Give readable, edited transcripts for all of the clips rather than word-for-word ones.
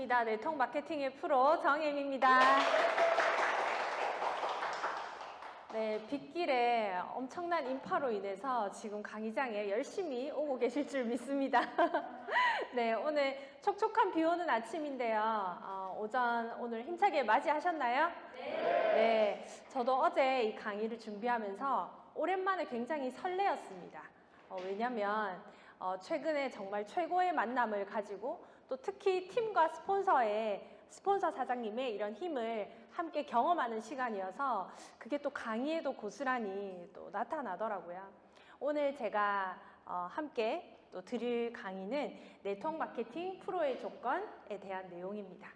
반갑습니다. 네트워크 마케팅의 프로 정혜임입니다. 네, 빗길에 엄청난 인파로 인해서 지금 강의장에 열심히 오고 계실 줄 믿습니다. 네, 오늘 촉촉한 비 오는 아침인데요. 오전 오늘 힘차게 맞이하셨나요? 네, 저도 어제 이 강의를 준비하면서 오랜만에 굉장히 설레었습니다. 왜냐면 최근에 정말 최고의 만남을 가지고 또 특히 팀과 스폰서 사장님의 이런 힘을 함께 경험하는 시간이어서 그게 또 강의에도 고스란히 또 나타나더라고요. 오늘 제가 함께 또 드릴 강의는 네트워크 마케팅 프로의 조건에 대한 내용입니다.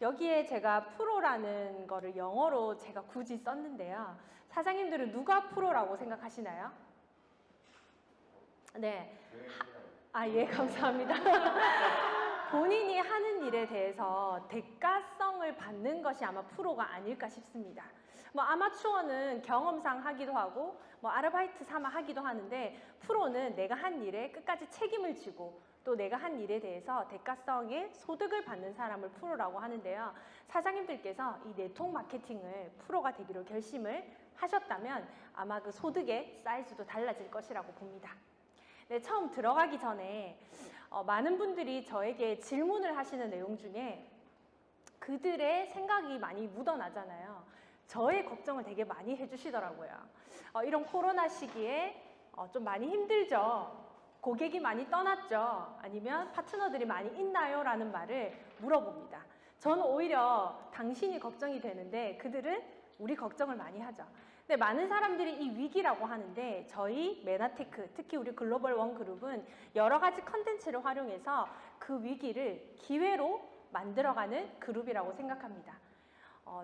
여기에 제가 프로라는 거를 영어로 제가 굳이 썼는데요. 사장님들은 누가 프로라고 생각하시나요? 네. 예, 감사합니다. 본인이 하는 일에 대해서 대가성을 받는 것이 아마 프로가 아닐까 싶습니다. 아마추어는 경험상 하기도 하고 아르바이트 삼아 하기도 하는데 프로는 내가 한 일에 끝까지 책임을 지고 또 내가 한 일에 대해서 대가성의 소득을 받는 사람을 프로라고 하는데요. 사장님들께서 이 네트워크 마케팅을 프로가 되기로 결심을 하셨다면 아마 그 소득의 사이즈도 달라질 것이라고 봅니다. 네, 처음 들어가기 전에 많은 분들이 저에게 질문을 하시는 내용 중에 그들의 생각이 많이 묻어나잖아요. 저의 걱정을 되게 많이 해주시더라고요. 이런 코로나 시기에 좀 많이 힘들죠? 고객이 많이 떠났죠? 아니면 파트너들이 많이 있나요? 라는 말을 물어봅니다. 저는 오히려 당신이 걱정이 되는데 그들은 우리 걱정을 많이 하죠. 근데 많은 사람들이 이 위기라고 하는데 저희 메나테크, 특히 우리 글로벌 원 그룹은 여러 가지 컨텐츠를 활용해서 그 위기를 기회로 만들어가는 그룹이라고 생각합니다.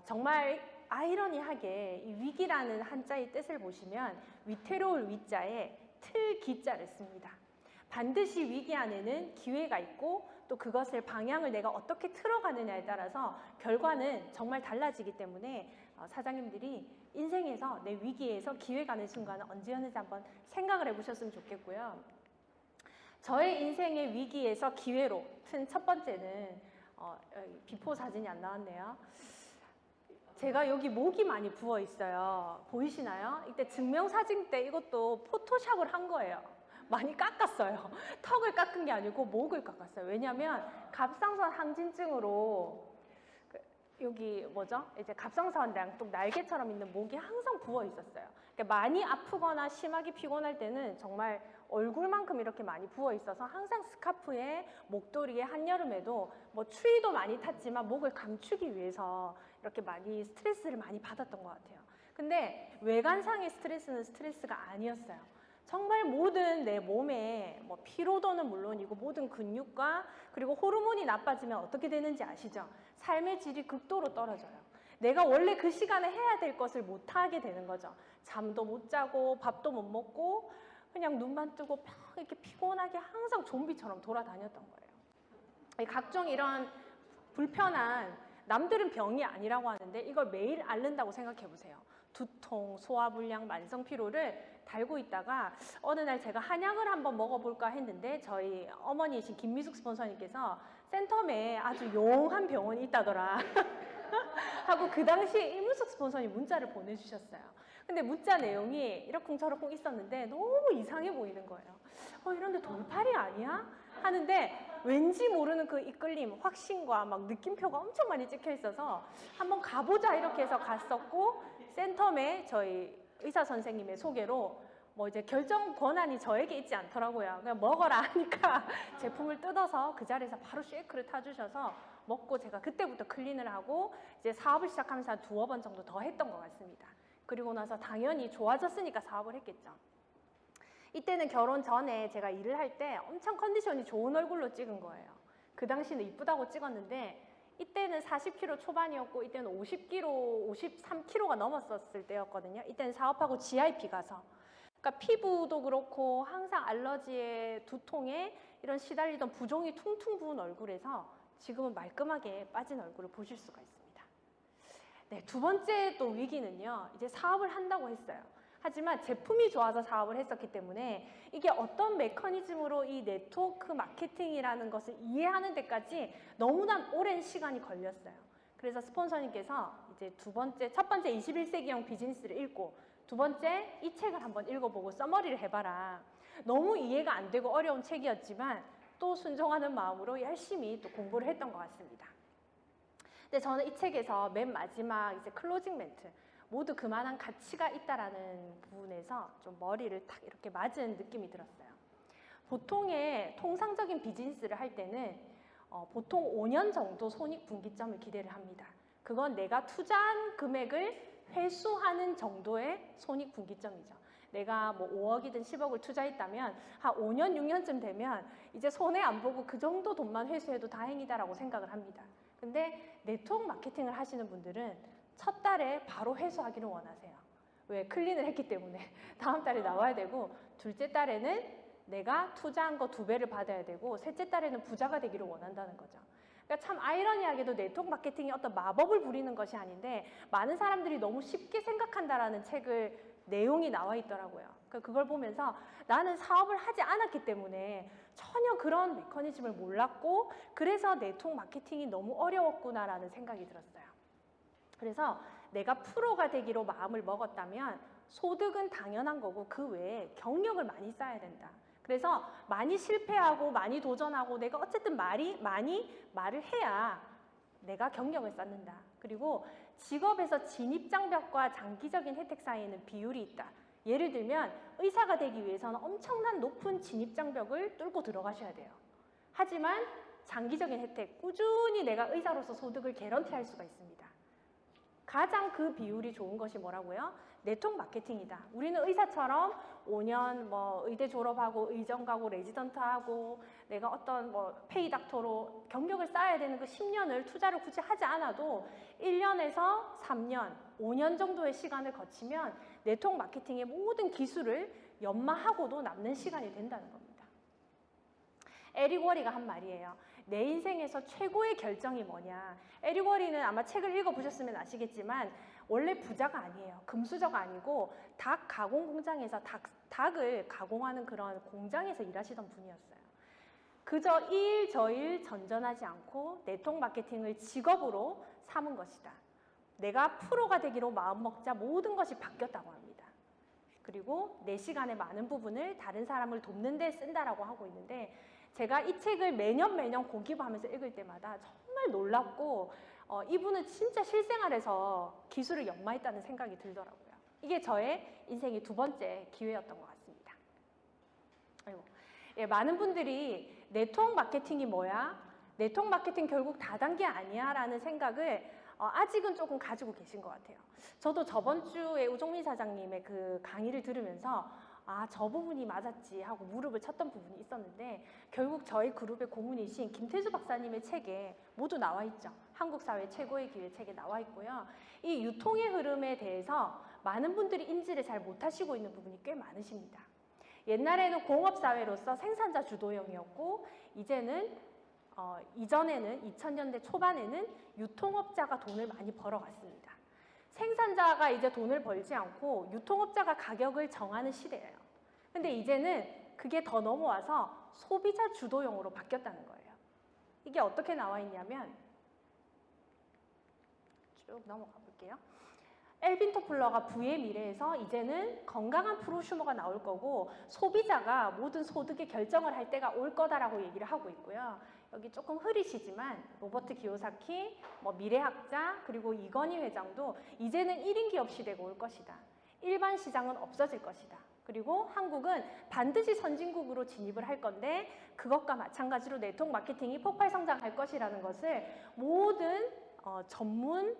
정말 아이러니하게 이 위기라는 한자의 뜻을 보시면 위태로울 위자에 틀기자를 씁니다. 반드시 위기 안에는 기회가 있고 또 그것을 방향을 내가 어떻게 틀어가느냐에 따라서 결과는 정말 달라지기 때문에 사장님들이 인생에서 내 위기에서 기회 가는 순간은 언제였는지 한번 생각을 해보셨으면 좋겠고요. 저의 인생의 위기에서 기회로 튼 첫 번째는 비포 사진이 안 나왔네요. 제가 여기 목이 많이 부어 있어요. 보이시나요? 이때 증명사진 때 이것도 포토샵을 한 거예요. 많이 깎았어요. 턱을 깎은 게 아니고 목을 깎았어요. 왜냐면 갑상선 항진증으로 여기 이제 갑상선 양쪽 날개처럼 있는 목이 항상 부어 있었어요. 그러니까 많이 아프거나 심하게 피곤할 때는 정말 얼굴만큼 이렇게 많이 부어 있어서 항상 스카프에 목도리에 한여름에도 추위도 많이 탔지만 목을 감추기 위해서 이렇게 많이 스트레스를 많이 받았던 것 같아요. 근데 외관상의 스트레스는 스트레스가 아니었어요. 정말 모든 내 몸에 피로도는 물론이고 모든 근육과 그리고 호르몬이 나빠지면 어떻게 되는지 아시죠? 삶의 질이 극도로 떨어져요. 내가 원래 그 시간에 해야 될 것을 못하게 되는 거죠. 잠도 못 자고 밥도 못 먹고 그냥 눈만 뜨고 이렇게 피곤하게 항상 좀비처럼 돌아다녔던 거예요. 각종 이런 불편한 남들은 병이 아니라고 하는데 이걸 매일 앓는다고 생각해 보세요. 두통, 소화불량, 만성피로를 달고 있다가 어느 날 제가 한약을 한번 먹어볼까 했는데 저희 어머니이신 김미숙 스폰서님께서 센텀에 아주 용한 병원이 있다더라 하고 그 당시에 이문숙 스폰서님 문자를 보내주셨어요. 근데 문자 내용이 이러쿵저러쿵 있었는데 너무 이상해 보이는 거예요. 이런데 돌팔이 아니야? 하는데 왠지 모르는 그 이끌림, 확신과 느낌표가 엄청 많이 찍혀 있어서 한번 가보자 이렇게 해서 갔었고 센텀에 저희 의사 선생님의 소개로 이제 결정 권한이 저에게 있지 않더라고요. 그냥 먹어라 하니까 제품을 뜯어서 그 자리에서 바로 쉐이크를 타주셔서 먹고 제가 그때부터 클린을 하고 이제 사업을 시작하면서 한 2-3번 정도 더 했던 것 같습니다. 그리고 나서 당연히 좋아졌으니까 사업을 했겠죠. 이때는 결혼 전에 제가 일을 할 때 엄청 컨디션이 좋은 얼굴로 찍은 거예요. 그 당시는 이쁘다고 찍었는데 이때는 40kg 초반이었고 이때는 50kg, 53kg가 넘었었을 때였거든요. 이때는 사업하고 GIP 가서 그러니까 피부도 그렇고 항상 알러지에 두통에 이런 시달리던 부종이 퉁퉁 부은 얼굴에서 지금은 말끔하게 빠진 얼굴을 보실 수가 있습니다. 네, 두 번째 또 위기는요. 이제 사업을 한다고 했어요. 하지만 제품이 좋아서 사업을 했었기 때문에 이게 어떤 메커니즘으로 이 네트워크 마케팅이라는 것을 이해하는 데까지 너무나 오랜 시간이 걸렸어요. 그래서 스폰서님께서 이제 첫 번째 21세기형 비즈니스를 읽고 두 번째 이 책을 한번 읽어보고 서머리를 해봐라. 너무 이해가 안 되고 어려운 책이었지만 또 순종하는 마음으로 열심히 또 공부를 했던 것 같습니다. 근데 저는 이 책에서 맨 마지막 이제 클로징 멘트, 모두 그만한 가치가 있다라는 부분에서 좀 머리를 탁 이렇게 맞은 느낌이 들었어요. 보통의 통상적인 비즈니스를 할 때는 보통 5년 정도 손익분기점을 기대를 합니다. 그건 내가 투자한 금액을 회수하는 정도의 손익분기점이죠. 내가 뭐 5억이든 10억을 투자했다면 한 5년, 6년쯤 되면 이제 손해 안 보고 그 정도 돈만 회수해도 다행이다라고 생각을 합니다. 근데 네트워크 마케팅을 하시는 분들은 첫 달에 바로 회수하기를 원하세요. 왜? 클린을 했기 때문에 다음 달에 나와야 되고, 둘째 달에는 내가 투자한 거 2배를 받아야 되고, 셋째 달에는 부자가 되기를 원한다는 거죠. 그러니까 참 아이러니하게도 네트워크 마케팅이 어떤 마법을 부리는 것이 아닌데 많은 사람들이 너무 쉽게 생각한다라는 책을 내용이 나와 있더라고요. 그걸 보면서 나는 사업을 하지 않았기 때문에 전혀 그런 메커니즘을 몰랐고, 그래서 네트워크 마케팅이 너무 어려웠구나라는 생각이 들었어요. 그래서 내가 프로가 되기로 마음을 먹었다면 소득은 당연한 거고 그 외에 경력을 많이 쌓아야 된다. 그래서 많이 실패하고 많이 도전하고 내가 어쨌든 많이 말을 해야 내가 경력을 쌓는다. 그리고 직업에서 진입장벽과 장기적인 혜택 사이에는 비율이 있다. 예를 들면 의사가 되기 위해서는 엄청난 높은 진입장벽을 뚫고 들어가셔야 돼요. 하지만 장기적인 혜택, 꾸준히 내가 의사로서 소득을 개런티할 수가 있습니다. 가장 그 비율이 좋은 것이 뭐라고요? 네트워크 마케팅이다. 우리는 의사처럼 5년 뭐 의대 졸업하고 의정 가고 레지던트 하고 내가 어떤 뭐 페이닥터로 경력을 쌓아야 되는 그 10년을 투자를 굳이 하지 않아도 1년에서 3년, 5년 정도의 시간을 거치면 네트워크 마케팅의 모든 기술을 연마하고도 남는 시간이 된다는 겁니다. 에릭 워리가 한 말이에요. 내 인생에서 최고의 결정이 뭐냐. 에릭 워리는 아마 책을 읽어보셨으면 아시겠지만 원래 부자가 아니에요. 금수저가 아니고 닭 가공 공장에서 닭을 가공하는 그런 공장에서 일하시던 분이었어요. 그저 이 일 저 일 전전하지 않고 네트워크 마케팅을 직업으로 삼은 것이다. 내가 프로가 되기로 마음먹자 모든 것이 바뀌었다고 합니다. 그리고 내 시간의 많은 부분을 다른 사람을 돕는 데 쓴다라고 하고 있는데, 제가 이 책을 매년 공부하면서 읽을 때마다 정말 놀랍고 이분은 진짜 실생활에서 기술을 연마했다는 생각이 들더라고요. 이게 저의 인생의 두 번째 기회였던 것 같습니다. 예, 많은 분들이 네트워크 마케팅이 뭐야? 네트워크 마케팅 결국 다단계 아니야? 라는 생각을 아직은 조금 가지고 계신 것 같아요. 저도 저번 주에 우종민 사장님의 그 강의를 들으면서 저 부분이 맞았지 하고 무릎을 쳤던 부분이 있었는데, 결국 저희 그룹의 고문이신 김태수 박사님의 책에 모두 나와 있죠. 한국 사회 최고의 기회 책에 나와 있고요. 이 유통의 흐름에 대해서 많은 분들이 인지를 잘 못하시고 있는 부분이 꽤 많으십니다. 옛날에는 공업사회로서 생산자 주도형이었고, 이제는 이전에는 2000년대 초반에는 유통업자가 돈을 많이 벌어갔습니다. 생산자가 이제 돈을 벌지 않고 유통업자가 가격을 정하는 시대예요. 근데 이제는 그게 더 넘어와서 소비자 주도형으로 바뀌었다는 거예요. 이게 어떻게 나와 있냐면, 쭉 넘어가 볼게요. 엘빈 토플러가 부의 미래에서 이제는 건강한 프로슈머가 나올 거고 소비자가 모든 소득의 결정을 할 때가 올 거다라고 얘기를 하고 있고요. 여기 조금 흐리시지만 로버트 기요사키, 미래학자, 그리고 이건희 회장도 이제는 1인 기업 시대가 올 것이다. 일반 시장은 없어질 것이다. 그리고 한국은 반드시 선진국으로 진입을 할 건데 그것과 마찬가지로 네트워크 마케팅이 폭발 성장할 것이라는 것을 모든 전문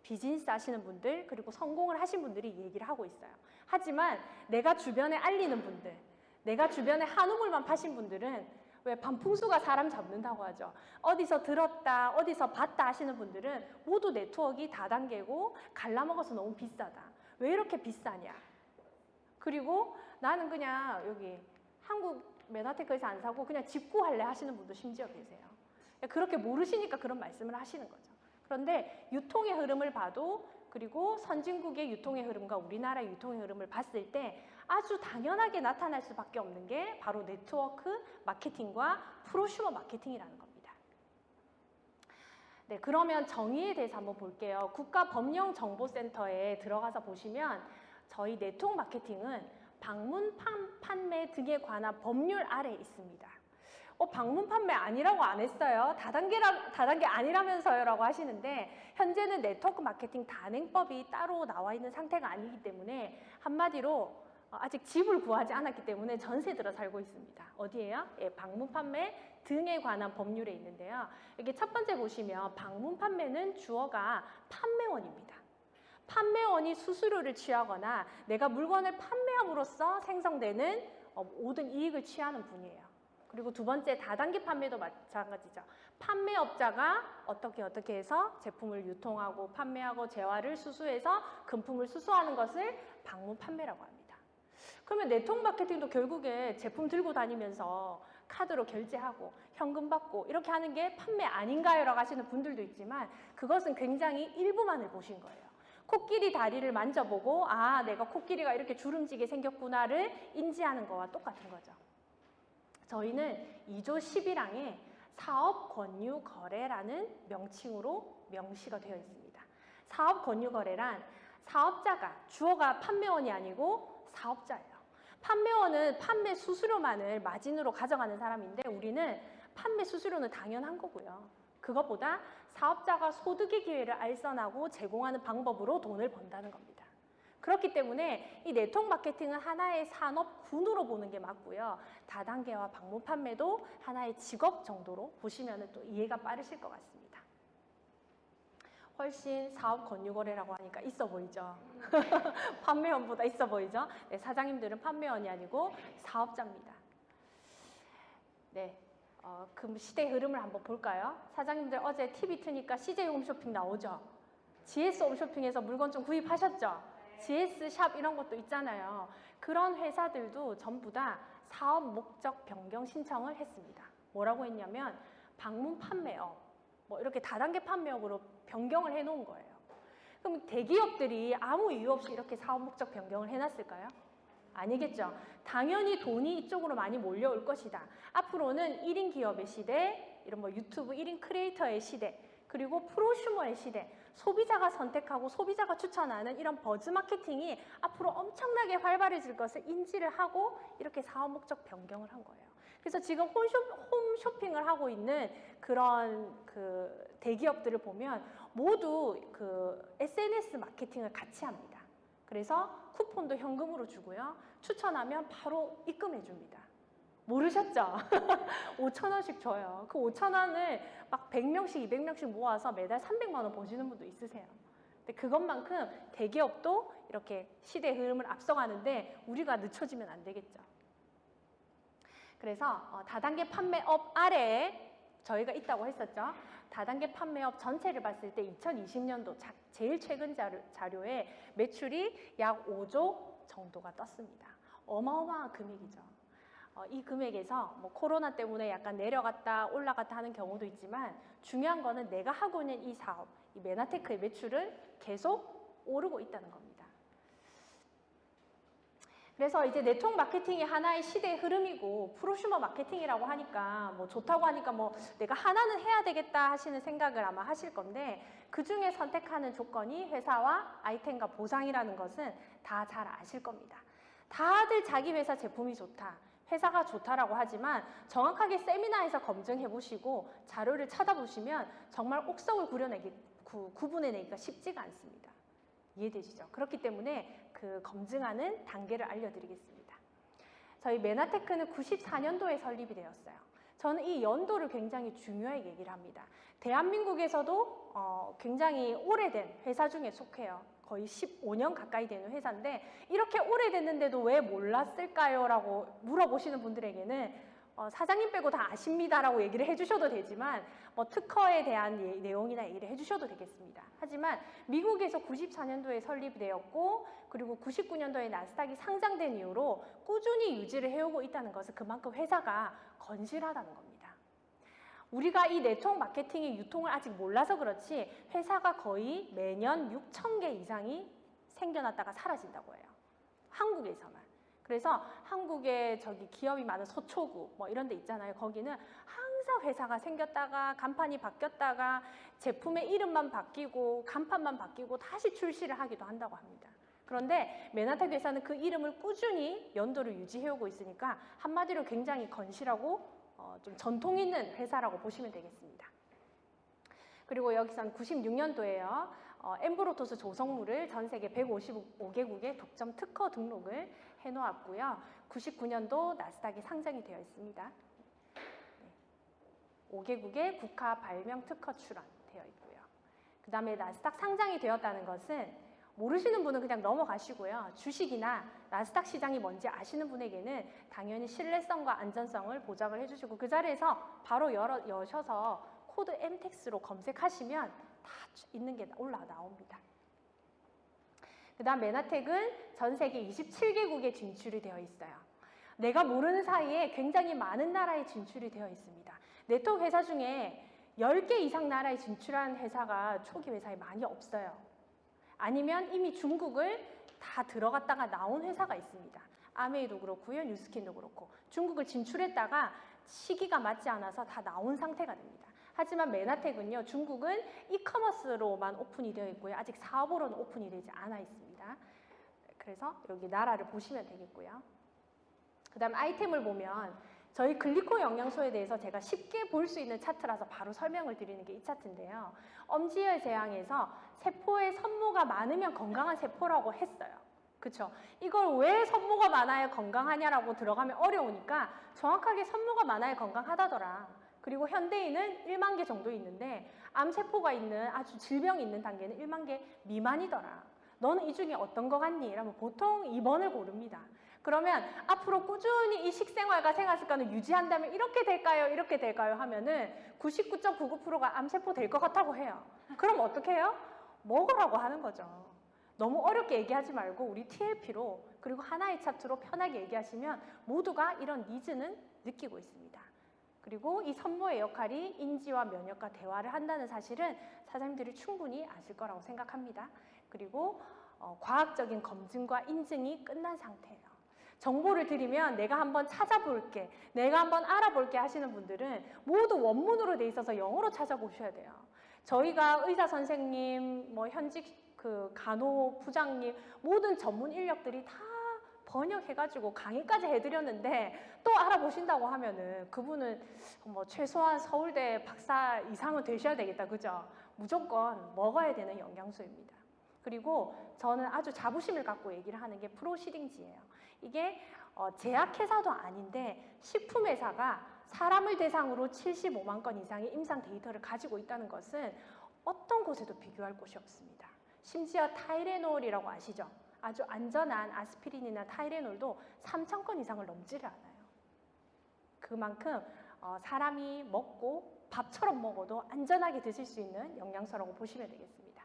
비즈니스 하시는 분들, 그리고 성공을 하신 분들이 얘기를 하고 있어요. 하지만 내가 주변에 알리는 분들, 내가 주변에 한우물만 파신 분들은, 왜 반풍수가 사람 잡는다고 하죠. 어디서 들었다, 어디서 봤다 하시는 분들은 모두 네트워크가 다단계고 갈라먹어서 너무 비싸다. 왜 이렇게 비싸냐? 그리고 나는 그냥 여기 한국 메나테크에서 안 사고 그냥 집 구할래 하시는 분도 심지어 계세요. 그렇게 모르시니까 그런 말씀을 하시는 거죠. 그런데 유통의 흐름을 봐도 그리고 선진국의 유통의 흐름과 우리나라의 유통의 흐름을 봤을 때 아주 당연하게 나타날 수밖에 없는 게 바로 네트워크 마케팅과 프로슈머 마케팅이라는 겁니다. 네, 그러면 정의에 대해서 한번 볼게요. 국가법령정보센터에 들어가서 보시면 저희 네트워크 마케팅은 방문 판매 등에 관한 법률 아래에 있습니다. 방문 판매 아니라고 안 했어요. 다단계 아니라면서요 라고 하시는데 현재는 네트워크 마케팅 단행법이 따로 나와 있는 상태가 아니기 때문에 한마디로 아직 집을 구하지 않았기 때문에 전세 들어 살고 있습니다. 어디예요? 예, 방문 판매 등에 관한 법률에 있는데요. 여기 첫 번째 보시면 방문 판매는 주어가 판매원입니다. 판매원이 수수료를 취하거나 내가 물건을 판매함으로써 생성되는 모든 이익을 취하는 분이에요. 그리고 두 번째 다단계 판매도 마찬가지죠. 판매업자가 어떻게 해서 제품을 유통하고 판매하고 재화를 수수해서 금품을 수수하는 것을 방문 판매라고 합니다. 그러면 네트워크 마케팅도 결국에 제품 들고 다니면서 카드로 결제하고 현금 받고 이렇게 하는 게 판매 아닌가요? 라고 하시는 분들도 있지만 그것은 굉장히 일부만을 보신 거예요. 코끼리 다리를 만져보고 아 내가 코끼리가 이렇게 주름지게 생겼구나를 인지하는 거와 똑같은 거죠. 저희는 2조 11항에 사업권유거래라는 명칭으로 명시가 되어 있습니다. 사업권유거래란 사업자가 주어가 판매원이 아니고 사업자예요. 판매원은 판매 수수료만을 마진으로 가져가는 사람인데 우리는 판매 수수료는 당연한 거고요. 그것보다 사업자가 소득의 기회를 알선하고 제공하는 방법으로 돈을 번다는 겁니다. 그렇기 때문에 이 네트워크 마케팅은 하나의 산업군으로 보는 게 맞고요. 다단계와 방문 판매도 하나의 직업 정도로 보시면 또 이해가 빠르실 것 같습니다. 훨씬 사업 권유거래라고 하니까 있어 보이죠? 판매원보다 있어 보이죠? 네, 사장님들은 판매원이 아니고 사업자입니다. 네, 그럼 시대 흐름을 한번 볼까요? 사장님들 어제 TV 트니까 CJ 홈쇼핑 나오죠? GS 홈쇼핑에서 물건 좀 구입하셨죠? GS 샵 이런 것도 있잖아요. 그런 회사들도 전부 다 사업 목적 변경 신청을 했습니다. 뭐라고 했냐면 방문 판매업, 뭐 이렇게 다단계 판매업으로 변경을 해놓은 거예요. 그럼 대기업들이 아무 이유 없이 이렇게 사업 목적 변경을 해놨을까요? 아니겠죠. 당연히 돈이 이쪽으로 많이 몰려올 것이다. 앞으로는 1인 기업의 시대, 이런 뭐 유튜브 1인 크리에이터의 시대, 그리고 프로슈머의 시대, 소비자가 선택하고 소비자가 추천하는 이런 버즈 마케팅이 앞으로 엄청나게 활발해질 것을 인지를 하고 이렇게 사업 목적 변경을 한 거예요. 그래서 지금 홈쇼핑을 하고 있는 그런 그 대기업들을 보면 모두 그 SNS 마케팅을 같이 합니다. 그래서 쿠폰도 현금으로 주고요. 추천하면 바로 입금해 줍니다. 모르셨죠? 5,000원씩 줘요. 그 5,000원을 막 100명씩, 200명씩 모아서 매달 300만 원 버시는 분도 있으세요. 근데 그것만큼 대기업도 이렇게 시대의 흐름을 앞서가는데 우리가 늦춰지면 안 되겠죠. 그래서 다단계 판매업 아래에 저희가 있다고 했었죠. 다단계 판매업 전체를 봤을 때 2020년도 제일 최근 자료에 매출이 약 5조 정도가 떴습니다. 어마어마한 금액이죠. 이 금액에서 뭐 코로나 때문에 약간 내려갔다 올라갔다 하는 경우도 있지만 중요한 거는 내가 하고 있는 이 사업, 이 메나테크의 매출은 계속 오르고 있다는 겁니다. 그래서 이제 네트워크 마케팅이 하나의 시대의 흐름이고 프로슈머 마케팅이라고 하니까 뭐 좋다고 하니까 뭐 내가 하나는 해야 되겠다 하시는 생각을 아마 하실 건데 그 중에 선택하는 조건이 회사와 아이템과 보상이라는 것은 다 잘 아실 겁니다. 다들 자기 회사 제품이 좋다, 회사가 좋다라고 하지만 정확하게 세미나에서 검증해 보시고 자료를 찾아보시면 정말 옥석을 구분해내기가 쉽지가 않습니다. 이해되시죠? 그렇기 때문에 그 검증하는 단계를 알려드리겠습니다. 저희 메나테크는 94년도에 설립이 되었어요. 저는 이 연도를 굉장히 중요하게 얘기를 합니다. 대한민국에서도 굉장히 오래된 회사 중에 속해요. 거의 15년 가까이 되는 회사인데 이렇게 오래됐는데도 왜 몰랐을까요? 라고 물어보시는 분들에게는 사장님 빼고 다 아십니다라고 얘기를 해주셔도 되지만 뭐 특허에 대한 내용이나 얘기를 해주셔도 되겠습니다. 하지만 미국에서 94년도에 설립이 되었고 그리고 99년도에 나스닥이 상장된 이후로 꾸준히 유지를 해오고 있다는 것은 그만큼 회사가 건실하다는 겁니다. 우리가 이 네트워크 마케팅의 유통을 아직 몰라서 그렇지 회사가 거의 매년 6,000개 이상이 생겨났다가 사라진다고 해요. 한국에서만. 그래서 한국에 저기 기업이 많은 서초구 뭐 이런 데 있잖아요. 거기는 항상 회사가 생겼다가 간판이 바뀌었다가 제품의 이름만 바뀌고 간판만 바뀌고 다시 출시를 하기도 한다고 합니다. 그런데 맨하탄 회사는 그 이름을 꾸준히 연도를 유지해오고 있으니까 한마디로 굉장히 건실하고 좀 전통 있는 회사라고 보시면 되겠습니다. 그리고 여기선 96년도에요. 엠브로토스 조성물을 전 세계 155개국에 독점 특허 등록을 해놓았고요. 99년도 나스닥에 상장이 되어 있습니다. 5개국의 국가 발명 특허 출원되어 있고요. 그 다음에 나스닥 상장이 되었다는 것은 모르시는 분은 그냥 넘어가시고요. 주식이나 나스닥 시장이 뭔지 아시는 분에게는 당연히 신뢰성과 안전성을 보장을 해주시고 그 자리에서 바로 여셔서 코드 MTEX로 검색하시면 다 있는 게 나옵니다. 그 다음 메나텍은 전 세계 27개국에 진출이 되어 있어요. 내가 모르는 사이에 굉장히 많은 나라에 진출이 되어 있습니다. 네트워크 회사 중에 10개 이상 나라에 진출한 회사가 초기 회사에 많이 없어요. 아니면 이미 중국을 다 들어갔다가 나온 회사가 있습니다. 아메이도 그렇고요. 뉴스킨도 그렇고 중국을 진출했다가 시기가 맞지 않아서 다 나온 상태가 됩니다. 하지만 메나텍은요. 중국은 이커머스로만 오픈이 되어 있고요. 아직 사업으로는 오픈이 되지 않아 있습니다. 그래서 여기 나라를 보시면 되겠고요. 그 다음 아이템을 보면 저희 글리코 영양소에 대해서 제가 쉽게 볼 수 있는 차트라서 바로 설명을 드리는 게 이 차트인데요. 엄지열 제왕에서 세포에 섬모가 많으면 건강한 세포라고 했어요. 그쵸? 이걸 왜 섬모가 많아야 건강하냐라고 들어가면 어려우니까 정확하게 섬모가 많아야 건강하다더라. 그리고 현대인은 1만 개 정도 있는데 암세포가 있는 아주 질병이 있는 단계는 1만 개 미만이더라. 너는 이 중에 어떤 거 같니? 라면 보통 2번을 고릅니다. 그러면 앞으로 꾸준히 이 식생활과 생활습관을 유지한다면 이렇게 될까요? 이렇게 될까요? 하면은 99.99%가 암세포 될 것 같다고 해요. 그럼 어떻게 해요? 먹으라고 하는 거죠. 너무 어렵게 얘기하지 말고 우리 TLP로 그리고 하나의 차트로 편하게 얘기하시면 모두가 이런 니즈는 느끼고 있습니다. 그리고 이 섬모의 역할이 인지와 면역과 대화를 한다는 사실은 사장님들이 충분히 아실 거라고 생각합니다. 그리고 과학적인 검증과 인증이 끝난 상태예요. 정보를 드리면 내가 한번 찾아볼게, 내가 한번 알아볼게 하시는 분들은 모두 원문으로 돼 있어서 영어로 찾아보셔야 돼요. 저희가 의사 선생님, 뭐 현직 그 간호 부장님 모든 전문 인력들이 다 번역해가지고 강의까지 해드렸는데 또 알아보신다고 하면은 그분은 뭐 최소한 서울대 박사 이상은 되셔야 되겠다, 그죠? 무조건 먹어야 되는 영양소입니다. 그리고 저는 아주 자부심을 갖고 얘기를 하는 게 프로시딩지예요. 이게 제약회사도 아닌데 식품회사가 사람을 대상으로 75만 건 이상의 임상 데이터를 가지고 있다는 것은 어떤 곳에도 비교할 곳이 없습니다. 심지어 타이레놀이라고 아시죠? 아주 안전한 아스피린이나 타이레놀도 3,000건 이상을 넘지를 않아요. 그만큼 사람이 먹고 밥처럼 먹어도 안전하게 드실 수 있는 영양소라고 보시면 되겠습니다.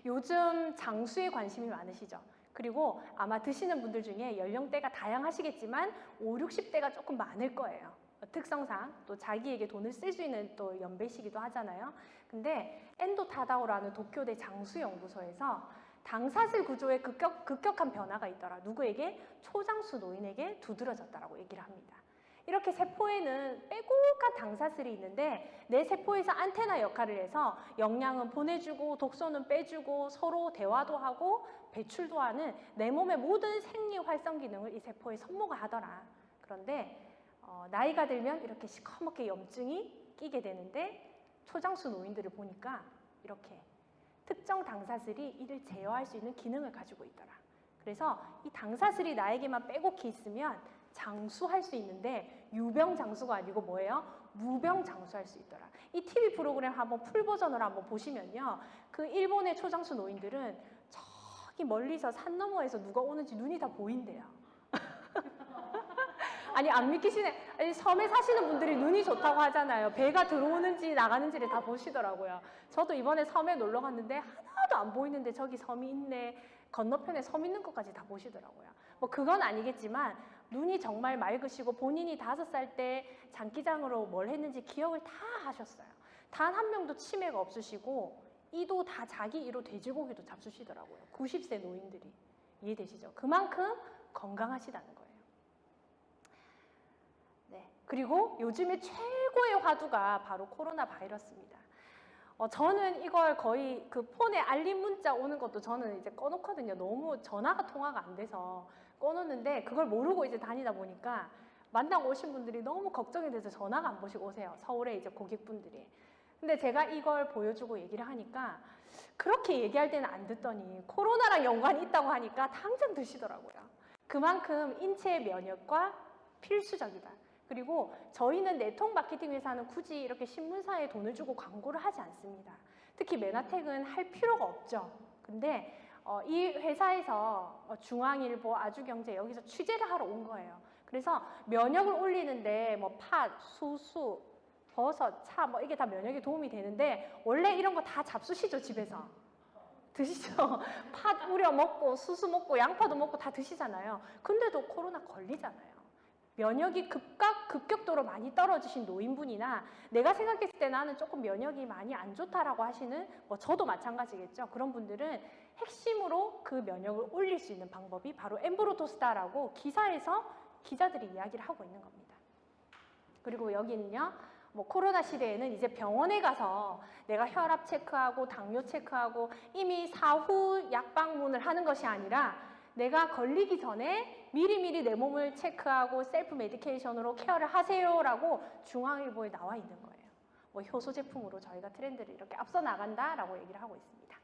요즘 장수에 관심이 많으시죠? 그리고 아마 드시는 분들 중에 연령대가 다양하시겠지만 5, 60대가 조금 많을 거예요. 특성상 또 자기에게 돈을 쓸 수 있는 또 연배시기도 하잖아요. 근데 엔도타다오라는 도쿄대 장수연구소에서 당사슬 구조에 급격한 변화가 있더라. 누구에게? 초장수 노인에게 두드러졌다라고 얘기를 합니다. 이렇게 세포에는 빼곡한 당사슬이 있는데 내 세포에서 안테나 역할을 해서 영양은 보내주고 독소는 빼주고 서로 대화도 하고 배출도 하는 내 몸의 모든 생리 활성 기능을 이 세포의 섬모가 하더라. 그런데 나이가 들면 이렇게 시커멓게 염증이 끼게 되는데 초장수 노인들을 보니까 이렇게 특정 당사슬이 이를 제어할 수 있는 기능을 가지고 있더라. 그래서 이 당사슬이 나에게만 빼곡히 있으면 장수할 수 있는데 유병장수가 아니고 뭐예요? 무병장수할 수 있더라. 이 TV 프로그램 한번 풀 버전으로 한번 보시면요. 그 일본의 초장수 노인들은 저기 멀리서 산 너머에서 누가 오는지 눈이 다 보인대요. 아니 안 믿기시네. 아니, 섬에 사시는 분들이 눈이 좋다고 하잖아요. 배가 들어오는지 나가는지를 다 보시더라고요. 저도 이번에 섬에 놀러 갔는데 하나도 안 보이는데 저기 섬이 있네. 건너편에 섬 있는 것까지 다 보시더라고요. 뭐 그건 아니겠지만 눈이 정말 맑으시고 본인이 5살 때 장기장으로 뭘 했는지 기억을 다 하셨어요. 단 한 명도 치매가 없으시고 이도 다 자기 이로 돼지고기도 잡수시더라고요. 90세 노인들이. 이해되시죠? 그만큼 건강하시다는 거예요. 네. 그리고 요즘에 최고의 화두가 바로 코로나 바이러스입니다. 저는 이걸 거의 그 폰에 알림 문자 오는 것도 저는 이제 꺼놓거든요. 너무 전화가 통화가 안 돼서 꺼놓는데 그걸 모르고 이제 다니다 보니까 만나고 오신 분들이 너무 걱정이 돼서 전화가 안 보시고 오세요. 서울에 이제 고객분들이. 근데 제가 이걸 보여주고 얘기를 하니까 그렇게 얘기할 때는 안 듣더니 코로나랑 연관이 있다고 하니까 당장 드시더라고요. 그만큼 인체의 면역과 필수적이다. 그리고 저희는 네트워크 마케팅 회사는 굳이 이렇게 신문사에 돈을 주고 광고를 하지 않습니다. 특히 메나텍은 할 필요가 없죠. 근데 이 회사에서 중앙일보, 아주경제 여기서 취재를 하러 온 거예요. 그래서 면역을 올리는데 뭐 팥, 수수, 버섯, 차 뭐 이게 다 면역에 도움이 되는데 원래 이런 거 다 잡수시죠, 집에서. 드시죠. 팥 우려 먹고 수수 먹고 양파도 먹고 다 드시잖아요. 근데도 코로나 걸리잖아요. 면역이 급격도로 많이 떨어지신 노인분이나 내가 생각했을 때 나는 조금 면역이 많이 안 좋다라고 하시는 뭐 저도 마찬가지겠죠. 그런 분들은 핵심으로 그 면역을 올릴 수 있는 방법이 바로 엠브로토스다라고 기사에서 기자들이 이야기를 하고 있는 겁니다. 그리고 여기는요. 뭐 코로나 시대에는 이제 병원에 가서 내가 혈압 체크하고 당뇨 체크하고 이미 사후 약 방문을 하는 것이 아니라 내가 걸리기 전에 미리미리 내 몸을 체크하고 셀프 메디케이션으로 케어를 하세요라고 중앙일보에 나와 있는 거예요. 뭐 효소 제품으로 저희가 트렌드를 이렇게 앞서 나간다라고 얘기를 하고 있습니다.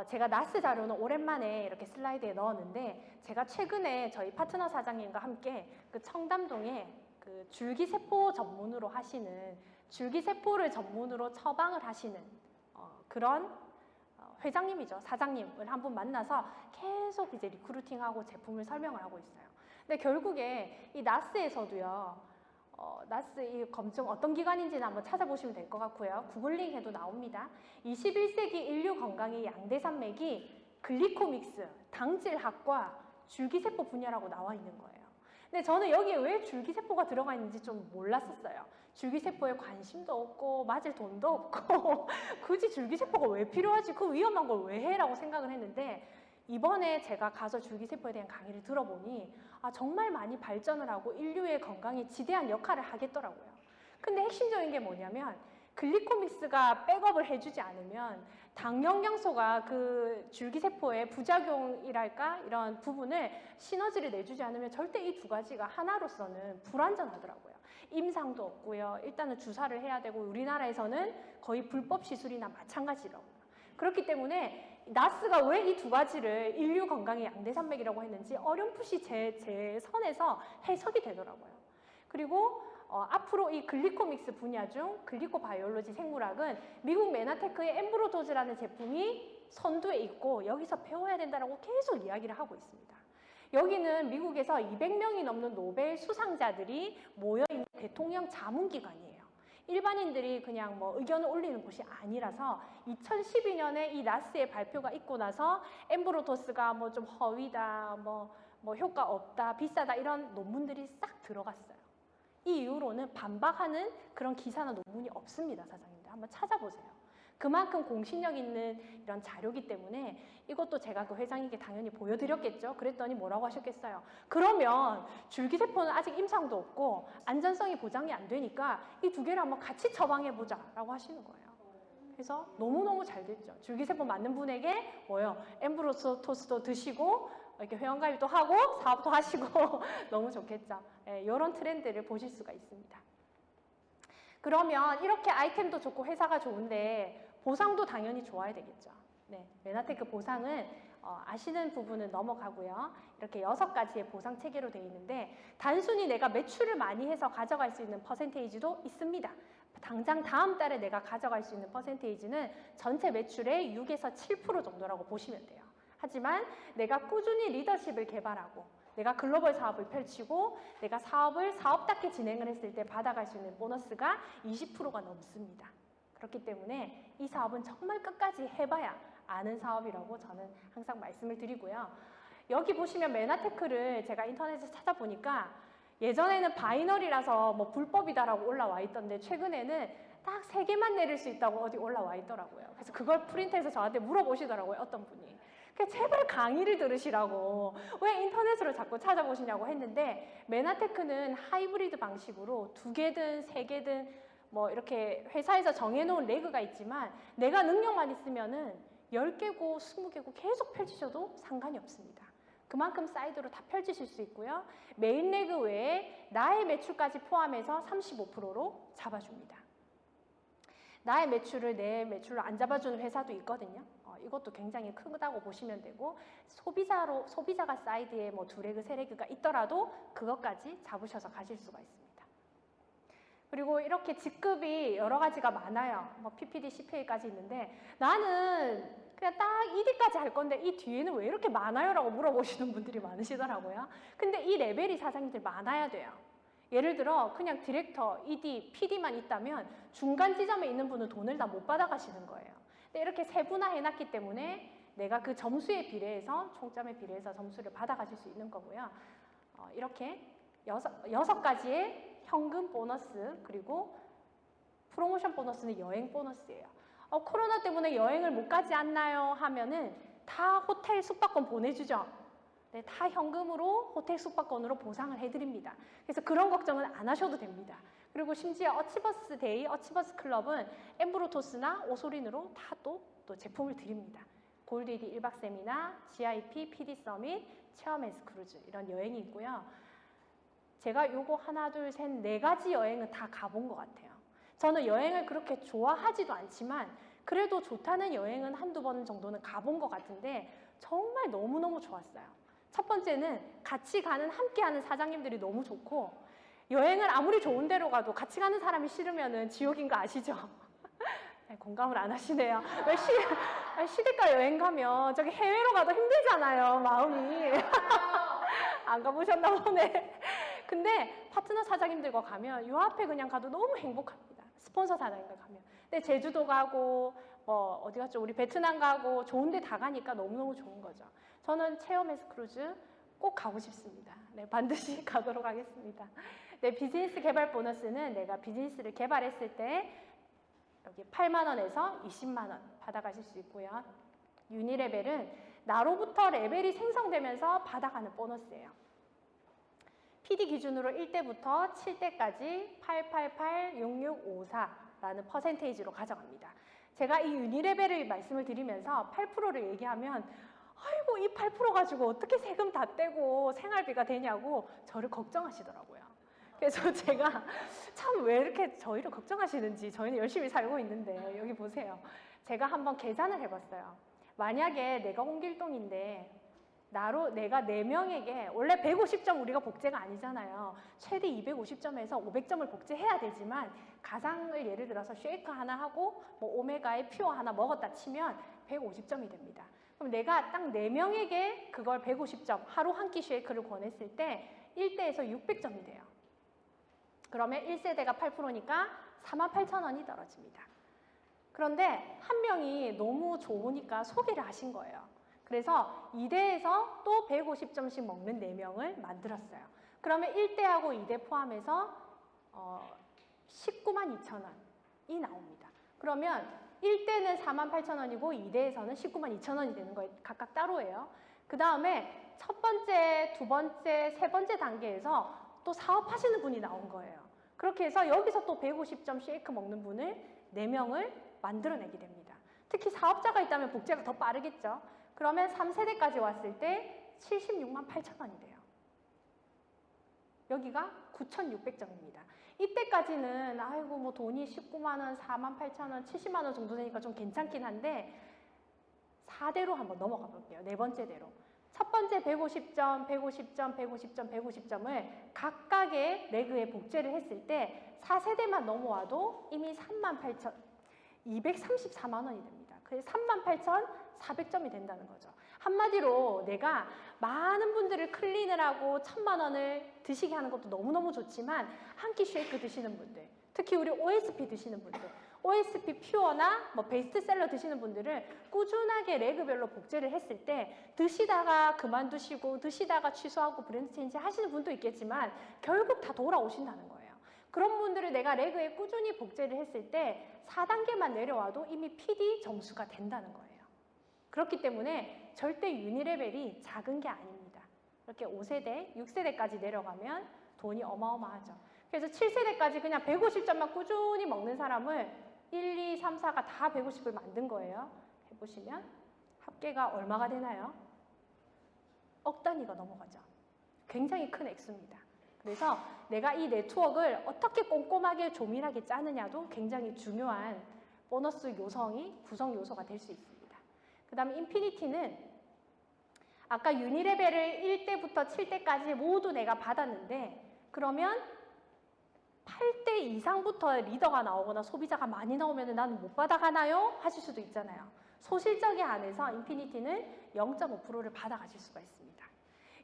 제가 나스 자료는 오랜만에 이렇게 슬라이드에 넣었는데 제가 최근에 저희 파트너 사장님과 함께 그 청담동에 그 줄기세포 전문으로 하시는 줄기세포를 전문으로 처방을 하시는 그런 회장님이죠. 사장님을 한 분 만나서 계속 이제 리크루팅하고 제품을 설명을 하고 있어요. 근데 결국에 이 나스에서도요. 나스 이 검증 어떤 기관인지는 한번 찾아보시면 될 것 같고요. 구글링 해도 나옵니다. 21세기 인류 건강의 양대산맥이 글리코믹스, 당질학과 줄기세포 분야라고 나와 있는 거예요. 근데 저는 여기에 왜 줄기세포가 들어가 있는지 좀 몰랐었어요. 줄기세포에 관심도 없고 맞을 돈도 없고 굳이 줄기세포가 왜 필요하지? 그 위험한 걸 왜 해? 라고 생각을 했는데 이번에 제가 가서 줄기세포에 대한 강의를 들어보니 정말 많이 발전을 하고 인류의 건강에 지대한 역할을 하겠더라고요. 근데 핵심적인 게 뭐냐면 글리코믹스가 백업을 해주지 않으면 당 영양소가 그 줄기세포의 부작용이랄까 이런 부분을 시너지를 내주지 않으면 절대 이 두 가지가 하나로서는 불완전하더라고요. 임상도 없고요. 일단은 주사를 해야 되고 우리나라에서는 거의 불법 시술이나 마찬가지라고요. 그렇기 때문에 나스가 왜 이 두 가지를 인류 건강의 양대산맥이라고 했는지 어렴풋이 제 선에서 해석이 되더라고요. 그리고 앞으로 이 글리코믹스 분야 중 글리코바이올로지 생물학은 미국 메나테크의 엠브로도즈라는 제품이 선두에 있고 여기서 배워야 된다고 계속 이야기를 하고 있습니다. 여기는 미국에서 200명이 넘는 노벨 수상자들이 모여있는 대통령 자문기관이에요. 일반인들이 그냥 뭐 의견을 올리는 곳이 아니라서 2012년에 이 나스의 발표가 있고 나서 엠브로토스가 뭐 좀 허위다, 뭐 효과 없다, 비싸다 이런 논문들이 싹 들어갔어요. 이 이후로는 반박하는 그런 기사나 논문이 없습니다, 사장님들. 한번 찾아보세요. 그만큼 공신력 있는 이런 자료기 때문에 이것도 제가 그 회장님께 당연히 보여드렸겠죠. 그랬더니 뭐라고 하셨겠어요? 그러면 줄기세포는 아직 임상도 없고 안전성이 보장이 안 되니까 이 두 개를 한번 같이 처방해보자 라고 하시는 거예요. 그래서 너무너무 잘 됐죠. 줄기세포 맞는 분에게 엠브로토스도 드시고 이렇게 회원가입도 하고 사업도 하시고 너무 좋겠죠. 이런 트렌드를 보실 수가 있습니다. 그러면 이렇게 아이템도 좋고 회사가 좋은데 보상도 당연히 좋아야 되겠죠. 네, 메나테크 보상은 아시는 부분은 넘어가고요. 이렇게 6가지의 보상 체계로 되어 있는데 단순히 내가 매출을 많이 해서 가져갈 수 있는 퍼센테이지도 있습니다. 당장 다음 달에 내가 가져갈 수 있는 퍼센테이지는 전체 매출의 6에서 7% 정도라고 보시면 돼요. 하지만 내가 꾸준히 리더십을 개발하고 내가 글로벌 사업을 펼치고 내가 사업을 사업답게 진행을 했을 때 받아갈 수 있는 보너스가 20%가 넘습니다. 그렇기 때문에 이 사업은 정말 끝까지 해봐야 아는 사업이라고 저는 항상 말씀을 드리고요. 여기 보시면 메나테크를 제가 인터넷에서 찾아보니까 예전에는 바이너리라서 뭐 불법이다라고 올라와 있던데 최근에는 딱 3개만 내릴 수 있다고 어디 올라와 있더라고요. 그래서 그걸 프린트해서 저한테 물어보시더라고요. 어떤 분이. 제발 강의를 들으시라고 왜 인터넷으로 자꾸 찾아보시냐고 했는데 메나테크는 하이브리드 방식으로 2개든 3개든 뭐 이렇게 회사에서 정해놓은 레그가 있지만 내가 능력만 있으면은 10개고 20개고 계속 펼치셔도 상관이 없습니다. 그만큼 사이드로 다 펼치실 수 있고요. 메인 레그 외에 나의 매출까지 포함해서 35%로 잡아줍니다. 나의 매출을 내 매출로 안 잡아주는 회사도 있거든요. 이것도 굉장히 크다고 보시면 되고 소비자가 사이드에 뭐 2레그, 3레그가 있더라도 그것까지 잡으셔서 가실 수가 있습니다. 그리고 이렇게 직급이 여러 가지가 많아요. 뭐 PPD, CPA까지 있는데 나는 그냥 딱 ED까지 할 건데 이 뒤에는 왜 이렇게 많아요? 라고 물어보시는 분들이 많으시더라고요. 근데 이 레벨이 사장님들 많아야 돼요. 예를 들어 그냥 디렉터, ED, PD만 있다면 중간 지점에 있는 분은 돈을 다 못 받아가시는 거예요. 근데 이렇게 세분화해놨기 때문에 내가 그 점수에 비례해서 총점에 비례해서 점수를 받아가실 수 있는 거고요. 이렇게 6가지의 현금 보너스 그리고 프로모션 보너스는 여행 보너스예요. 코로나 때문에 여행을 못 가지 않나요? 하면은 다 호텔 숙박권 보내주죠. 네, 다 현금으로 호텔 숙박권으로 보상을 해드립니다. 그래서 그런 걱정은 안 하셔도 됩니다. 그리고 심지어 어치버스 데이, 어치버스 클럽은 엠브로토스나 오소린으로 다 또 제품을 드립니다. 골드이디 1박 세미나, GIP, PD 서밋, 체험 앤스 크루즈 이런 여행이 있고요. 제가 요거 하나, 둘, 셋, 4가지 여행은 다 가본 것 같아요. 저는 여행을 그렇게 좋아하지도 않지만 그래도 좋다는 여행은 한두 번 정도는 가본 것 같은데 정말 너무너무 좋았어요. 첫 번째는 같이 가는, 함께하는 사장님들이 너무 좋고 여행을 아무리 좋은 데로 가도 같이 가는 사람이 싫으면 지옥인 거 아시죠? 네, 공감을 안 하시네요. 왜 시댁과 여행 가면 저기 해외로 가도 힘들잖아요, 마음이. 안 가보셨나 보네. 근데 파트너 사장님들과 가면 요 앞에 그냥 가도 너무 행복합니다. 스폰서 사장님과 가면. 근데 제주도 가고 뭐 어디 갔죠? 우리 베트남 가고 좋은 데 다 가니까 너무너무 좋은 거죠. 저는 체험 앤스 크루즈 꼭 가고 싶습니다. 네, 반드시 가도록 하겠습니다. 네, 비즈니스 개발 보너스는 내가 비즈니스를 개발했을 때 여기 8만 원에서 20만 원 받아가실 수 있고요. 유니레벨은 나로부터 레벨이 생성되면서 받아가는 보너스예요. PD 기준으로 1대부터 7대까지 888, 6654라는 퍼센테이지로 가져갑니다. 제가 이 유니레벨을 말씀을 드리면서 8%를 얘기하면 아이고 이 8% 가지고 어떻게 세금 다 떼고 생활비가 되냐고 저를 걱정하시더라고요. 그래서 제가 참 왜 이렇게 저희를 걱정하시는지 저희는 열심히 살고 있는데 여기 보세요. 제가 한번 계산을 해봤어요. 만약에 내가 홍길동인데 내가 4명에게 원래 150점 우리가 복제가 아니잖아요. 최대 250점에서 500점을 복제해야 되지만 가상을 예를 들어서 쉐이크 하나 하고 뭐 오메가의 퓨어 하나 먹었다 치면 150점이 됩니다. 그럼 내가 딱 4명에게 그걸 150점 하루 한 끼 쉐이크를 권했을 때 1대에서 600점이 돼요. 그러면 1세대가 8%니까 48,000원이 떨어집니다. 그런데 한 명이 너무 좋으니까 소개를 하신 거예요. 그래서 2대에서 또 150점씩 먹는 4명을 만들었어요. 그러면 1대하고 2대 포함해서 192,000원이 나옵니다. 그러면 1대는 48,000원이고 2대에서는 192,000원이 되는 거예요. 각각 따로예요. 그 다음에 첫 번째, 두 번째, 세 번째 단계에서 또 사업하시는 분이 나온 거예요. 그렇게 해서 여기서 또 150점 쉐이크 먹는 분을 4명을 만들어내게 됩니다. 특히 사업자가 있다면 복제가 더 빠르겠죠. 그러면 3세대까지 왔을 때 76만 8천원이 돼요. 여기가 9,600점입니다. 이때까지는 아이고 뭐 돈이 19만 원, 4만 8천 원, 70만 원 정도 되니까 좀 괜찮긴 한데 4대로 한번 넘어가 볼게요. 4번째 대로. 첫 번째 150점, 150점, 150점, 150점을 각각의 레그에 복제를 했을 때 4세대만 넘어와도 이미 38,234만 원이 됩니다. 그래서 38,400점이 된다는 거죠. 한마디로 내가 많은 분들을 클린을 하고 1,000만 원을 드시게 하는 것도 너무너무 좋지만 한 끼 쉐이크 드시는 분들, 특히 우리 OSP 드시는 분들, OSP 퓨어나 뭐 베스트셀러 드시는 분들은 꾸준하게 레그별로 복제를 했을 때 드시다가 그만두시고 드시다가 취소하고 브랜드 체인지 하시는 분도 있겠지만 결국 다 돌아오신다는 거예요. 그런 분들을 내가 레그에 꾸준히 복제를 했을 때 4단계만 내려와도 이미 PD 점수가 된다는 거예요. 그렇기 때문에 절대 유니 레벨이 작은 게 아닙니다. 이렇게 5세대, 6세대까지 내려가면 돈이 어마어마하죠. 그래서 7세대까지 그냥 150점만 꾸준히 먹는 사람을 1, 2, 3, 4가 다 150을 만든 거예요. 해보시면 합계가 얼마가 되나요? 억 단위가 넘어가죠. 굉장히 큰 액수입니다. 그래서 내가 이 네트워크를 어떻게 꼼꼼하게 조밀하게 짜느냐도 굉장히 중요한 보너스 요성이 구성 요소가 될 수 있습니다. 그 다음에 인피니티는 아까 유니 레벨을 1대부터 7대까지 모두 내가 받았는데 그러면 8대 이상부터 리더가 나오거나 소비자가 많이 나오면 나는 못 받아가나요? 하실 수도 있잖아요. 소실적에 한해서 인피니티는 0.5%를 받아가실 수가 있습니다.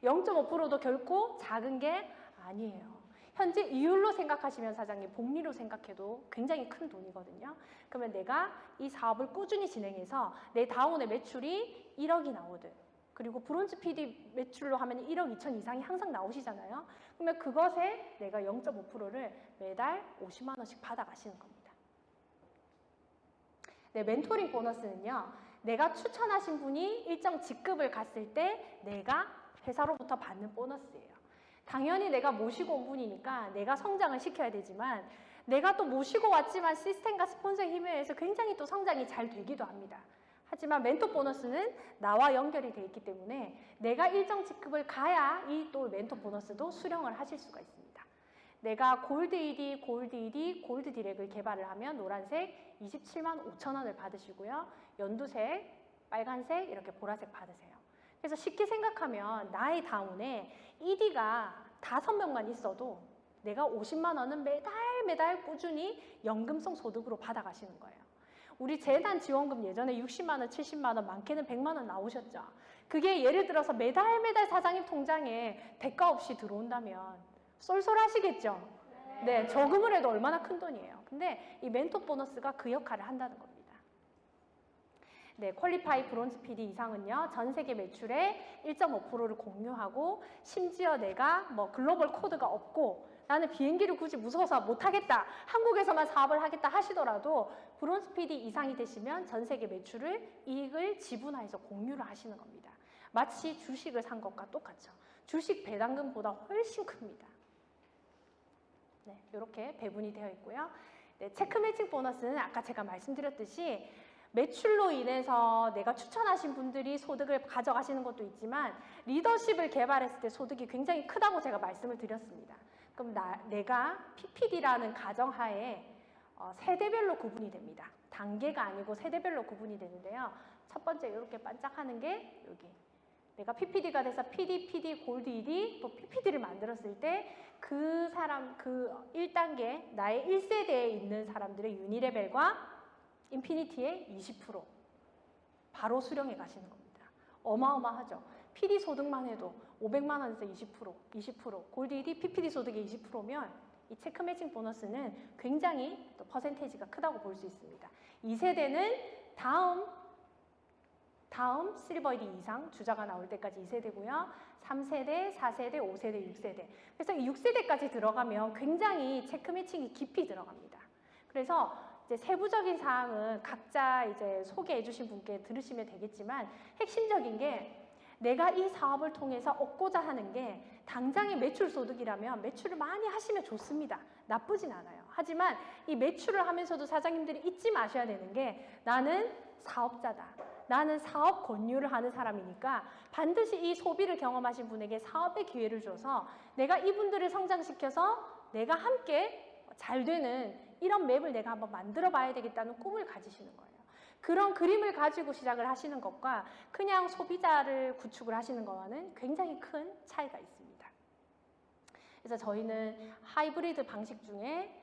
0.5%도 결코 작은 게 아니에요. 현재 이율로 생각하시면 사장님 복리로 생각해도 굉장히 큰 돈이거든요. 그러면 내가 이 사업을 꾸준히 진행해서 내 다운의 매출이 1억이 나오든 그리고 브론즈 PD 매출로 하면 1억 2천 이상이 항상 나오시잖아요. 그러면 그것에 내가 0.5%를 매달 50만 원씩 받아가시는 겁니다. 네, 멘토링 보너스는요. 내가 추천하신 분이 일정 직급을 갔을 때 내가 회사로부터 받는 보너스예요. 당연히 내가 모시고 온 분이니까 내가 성장을 시켜야 되지만 내가 또 모시고 왔지만 시스템과 스폰서의 힘에 의해서 굉장히 또 성장이 잘 되기도 합니다. 하지만 멘토 보너스는 나와 연결이 되어 있기 때문에 내가 일정 직급을 가야 이 또 멘토 보너스도 수령을 하실 수가 있습니다. 내가 골드 ED, 골드 ED, 골드 디렉을 개발을 하면 노란색 27만 5천 원을 받으시고요. 연두색, 빨간색, 이렇게 보라색 받으세요. 그래서 쉽게 생각하면 나의 다운에 ED가 5명만 있어도 내가 50만 원은 매달 꾸준히 연금성 소득으로 받아가시는 거예요. 우리 재단 지원금 예전에 60만 원, 70만 원, 많게는 100만 원 나오셨죠. 그게 예를 들어서 매달 사장님 통장에 대가 없이 들어온다면 쏠쏠하시겠죠. 네, 저금을 해도 얼마나 큰 돈이에요. 근데 이 멘토 보너스가 그 역할을 한다는 겁니다. 네, 퀄리파이 브론즈 PD 이상은요, 전 세계 매출의 1.5%를 공유하고, 심지어 내가 뭐 글로벌 코드가 없고, 나는 비행기를 굳이 무서워서 못하겠다, 한국에서만 사업을 하겠다 하시더라도, 브론즈 PD 이상이 되시면 전 세계 매출을, 이익을 지분화해서 공유를 하시는 겁니다. 마치 주식을 산 것과 똑같죠. 주식 배당금보다 훨씬 큽니다. 네, 이렇게 배분이 되어 있고요. 네, 체크 매칭 보너스는 아까 제가 말씀드렸듯이, 매출로 인해서 내가 추천하신 분들이 소득을 가져가시는 것도 있지만 리더십을 개발했을 때 소득이 굉장히 크다고 제가 말씀을 드렸습니다. 그럼 내가 PPD라는 가정하에 세대별로 구분이 됩니다. 단계가 아니고 세대별로 구분이 되는데요. 첫 번째 이렇게 반짝하는 게 여기. 내가 PPD가 돼서 PD, 골드 ED, 또 PPD를 만들었을 때 그 사람, 그 1단계, 나의 1세대에 있는 사람들의 유니레벨과 인피니티의 20% 바로 수령해 가시는 겁니다. 어마어마하죠. PD 소득만 해도 500만 원에서 20%, 골드 ED, PPD 소득의 20%면 이 체크 매칭 보너스는 굉장히 또 퍼센테이지가 크다고 볼 수 있습니다. 2세대는 다음 실버 ED 이상 주자가 나올 때까지 2세대고요. 3세대, 4세대, 5세대, 6세대. 그래서 이 6세대까지 들어가면 굉장히 체크 매칭이 깊이 들어갑니다. 그래서 이제 세부적인 사항은 각자 이제 소개해 주신 분께 들으시면 되겠지만 핵심적인 게 내가 이 사업을 통해서 얻고자 하는 게 당장의 매출 소득이라면 매출을 많이 하시면 좋습니다. 나쁘진 않아요. 하지만 이 매출을 하면서도 사장님들이 잊지 마셔야 되는 게 나는 사업자다. 나는 사업 권유를 하는 사람이니까 반드시 이 소비를 경험하신 분에게 사업의 기회를 줘서 내가 이분들을 성장시켜서 내가 함께 잘 되는 이런 맵을 내가 한번 만들어 봐야 되겠다는 꿈을 가지시는 거예요. 그런 그림을 가지고 시작을 하시는 것과 그냥 소비자를 구축을 하시는 것과는 굉장히 큰 차이가 있습니다. 그래서 저희는 하이브리드 방식 중에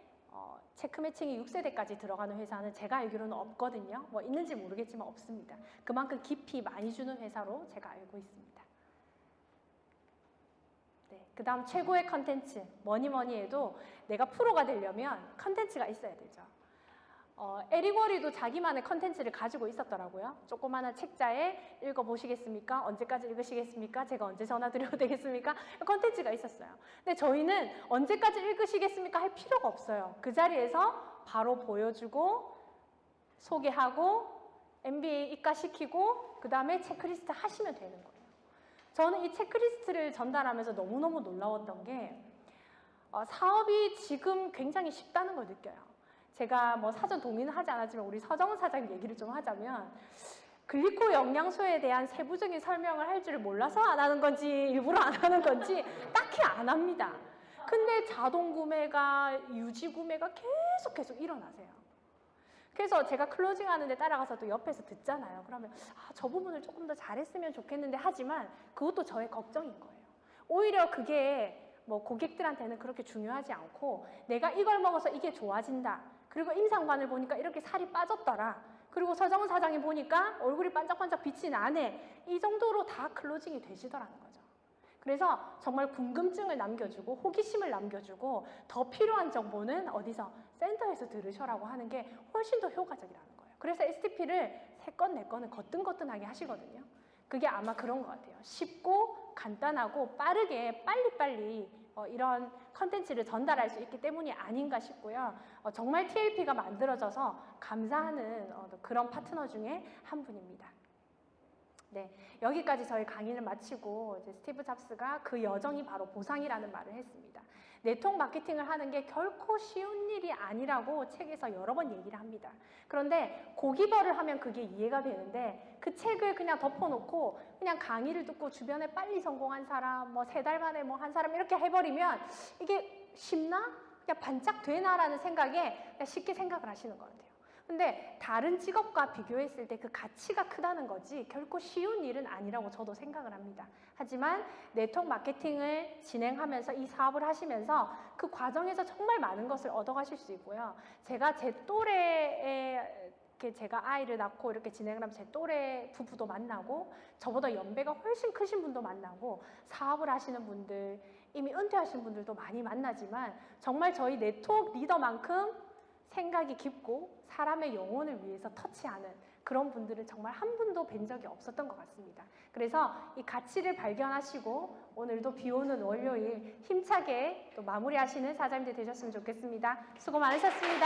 체크 매칭이 6세대까지 들어가는 회사는 제가 알기로는 없거든요. 뭐 있는지 모르겠지만 없습니다. 그만큼 깊이 많이 주는 회사로 제가 알고 있습니다. 네, 그 다음 최고의 컨텐츠, 뭐니 해도 내가 프로가 되려면 컨텐츠가 있어야 되죠. 에리워리도 자기만의 컨텐츠를 가지고 있었더라고요. 조그마한 책자에 읽어보시겠습니까? 언제까지 읽으시겠습니까? 제가 언제 전화 드려도 되겠습니까? 컨텐츠가 있었어요. 근데 저희는 언제까지 읽으시겠습니까? 할 필요가 없어요. 그 자리에서 바로 보여주고 소개하고 MBA 입가시키고 그 다음에 체크리스트 하시면 되는 거예요. 저는 이 체크리스트를 전달하면서 너무너무 놀라웠던 게 사업이 지금 굉장히 쉽다는 걸 느껴요. 제가 뭐 사전 동의는 하지 않았지만 우리 서정은 사장 얘기를 좀 하자면 글리코 영양소에 대한 세부적인 설명을 할 줄을 몰라서 안 하는 건지 일부러 안 하는 건지 딱히 안 합니다. 근데 자동 구매가 유지 구매가 계속 일어나세요. 그래서 제가 클로징 하는데 따라가서 또 옆에서 듣잖아요. 그러면 저 부분을 조금 더 잘했으면 좋겠는데 하지만 그것도 저의 걱정인 거예요. 오히려 그게 뭐 고객들한테는 그렇게 중요하지 않고 내가 이걸 먹어서 이게 좋아진다. 그리고 임상관을 보니까 이렇게 살이 빠졌더라. 그리고 서정은 사장이 보니까 얼굴이 반짝반짝 빛이 나네. 이 정도로 다 클로징이 되시더라는 거죠. 그래서 정말 궁금증을 남겨주고 호기심을 남겨주고 더 필요한 정보는 어디서? 센터에서 들으셔라고 하는 게 훨씬 더 효과적이라는 거예요. 그래서 STP를 3건, 4건은 거뜬거뜬하게 하시거든요. 그게 아마 그런 것 같아요. 쉽고 간단하고 빠르게 빨리빨리 이런 컨텐츠를 전달할 수 있기 때문이 아닌가 싶고요. 정말 TLP가 만들어져서 감사하는 그런 파트너 중에 한 분입니다. 네, 여기까지 저희 강의를 마치고 이제 스티브 잡스가 그 여정이 바로 보상이라는 말을 했습니다. 네트워크 마케팅을 하는 게 결코 쉬운 일이 아니라고 책에서 여러 번 얘기를 합니다. 그런데 고기벌을 하면 그게 이해가 되는데 그 책을 그냥 덮어놓고 그냥 강의를 듣고 주변에 빨리 성공한 사람, 뭐 3달 만에 뭐 한 사람 이렇게 해버리면 이게 쉽나? 그냥 반짝 되나라는 생각에 그냥 쉽게 생각을 하시는 것 같아요. 근데 다른 직업과 비교했을 때 그 가치가 크다는 거지 결코 쉬운 일은 아니라고 저도 생각을 합니다. 하지만 네트워크 마케팅을 진행하면서 이 사업을 하시면서 그 과정에서 정말 많은 것을 얻어가실 수 있고요. 제가 제 또래에 제가 아이를 낳고 이렇게 진행을 하면 제 또래 부부도 만나고 저보다 연배가 훨씬 크신 분도 만나고 사업을 하시는 분들, 이미 은퇴하신 분들도 많이 만나지만 정말 저희 네트워크 리더만큼 생각이 깊고 사람의 영혼을 위해서 터치하는 그런 분들은 정말 한 분도 뵌 적이 없었던 것 같습니다. 그래서 이 가치를 발견하시고 오늘도 비 오는 월요일 힘차게 또 마무리하시는 사장님들 되셨으면 좋겠습니다. 수고 많으셨습니다.